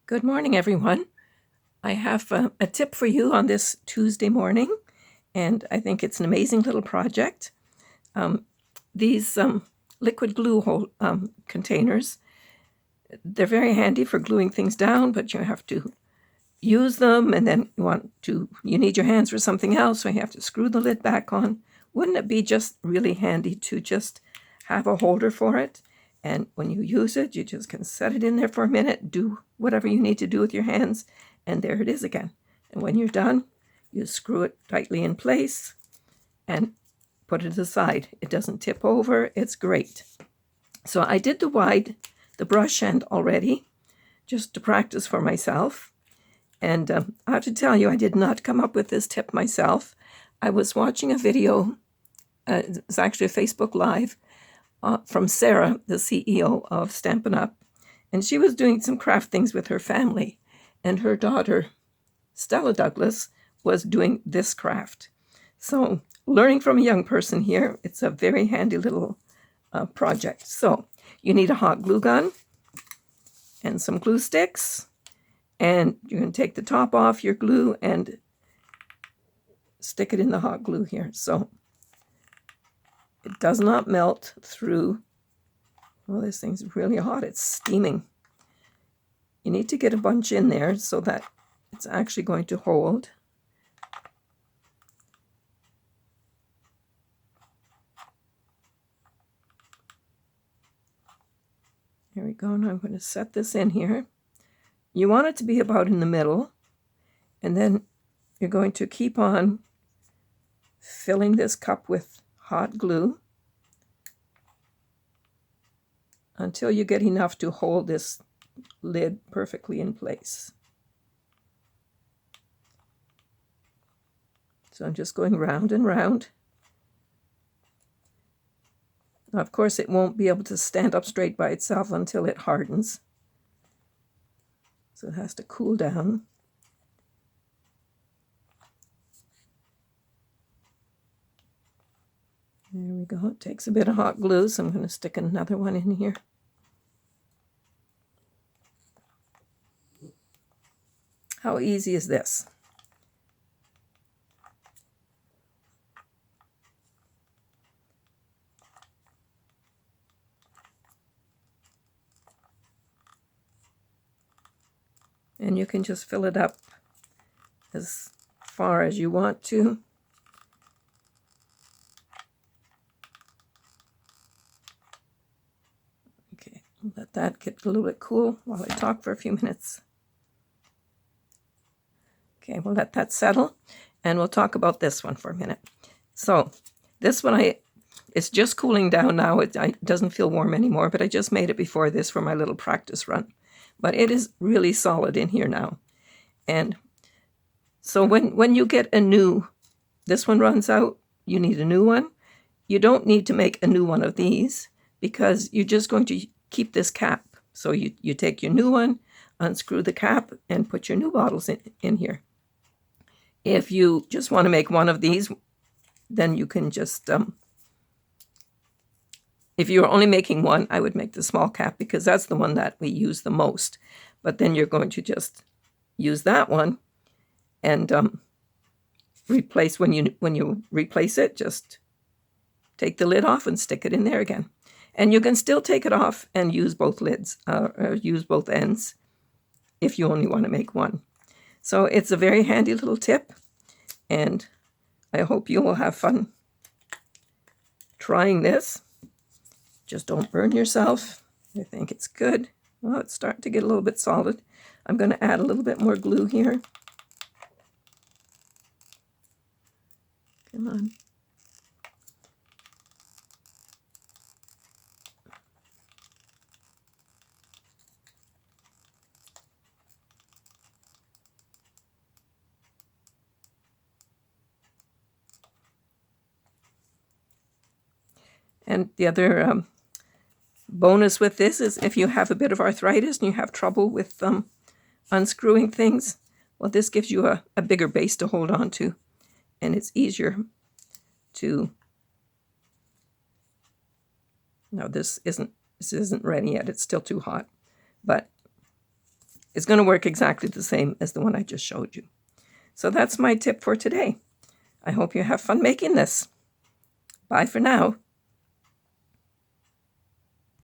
Good morning, everyone. I have a tip for you on this Tuesday morning, and I think it's an amazing little project. These liquid glue containers, they're very handy for gluing things down, but you have to use them, and then you need your hands for something else, so you have to screw the lid back on. Wouldn't it be just really handy to just have a holder for it? And when you use it, you just can set it in there for a minute, do whatever you need to do with your hands, and there it is again. And when you're done, you screw it tightly in place and put it aside. It doesn't tip over. It's great. So I did the brush end already, just to practice for myself. And I have to tell you, I did not come up with this tip myself. I was watching a video, it's actually a Facebook Live, from Sarah, the CEO of Stampin' Up! And she was doing some craft things with her family. And her daughter, Stella Douglas, was doing this craft. So learning from a young person here, it's a very handy little project. So you need a hot glue gun and some glue sticks. And you're going to take the top off your glue and stick it in the hot glue here. So it does not melt through. Well, this thing's really hot. It's steaming. You need to get a bunch in there so that it's actually going to hold. Here we go. Now I'm going to set this in here. You want it to be about in the middle, and then you're going to keep on filling this cup with hot glue until you get enough to hold this lid perfectly in place. So I'm just going round and round. Now, of course, it won't be able to stand up straight by itself until it hardens. So it has to cool down. There we go. It takes a bit of hot glue, so I'm going to stick another one in here. How easy is this? And you can just fill it up as far as you want to. Okay, let that get a little bit cool while I talk for a few minutes. Okay, we'll let that settle, and we'll talk about this one for a minute. So this one, it's just cooling down now. It doesn't feel warm anymore, but I just made it before this for my little practice run. But it is really solid in here now. And so when you get this one runs out, you need a new one. You don't need to make a new one of these because you're just going to keep this cap. So you take your new one, unscrew the cap, and put your new bottles in here. If you just want to make one of these, then you can just, if you're only making one, I would make the small cap because that's the one that we use the most. But then you're going to just use that one and replace, when you replace it, just take the lid off and stick it in there again. And you can still take it off and use both lids, use both ends if you only want to make one. So it's a very handy little tip, and I hope you will have fun trying this. Just don't burn yourself. I think it's good. Well, it's starting to get a little bit solid. I'm going to add a little bit more glue here. Come on. And the other bonus with this is if you have a bit of arthritis and you have trouble with unscrewing things, well, this gives you a bigger base to hold on to, and it's easier to. No, this isn't ready yet. It's still too hot, but is going to work exactly the same as the one I just showed you. So that's my tip for today. I hope you have fun making this. Bye for now.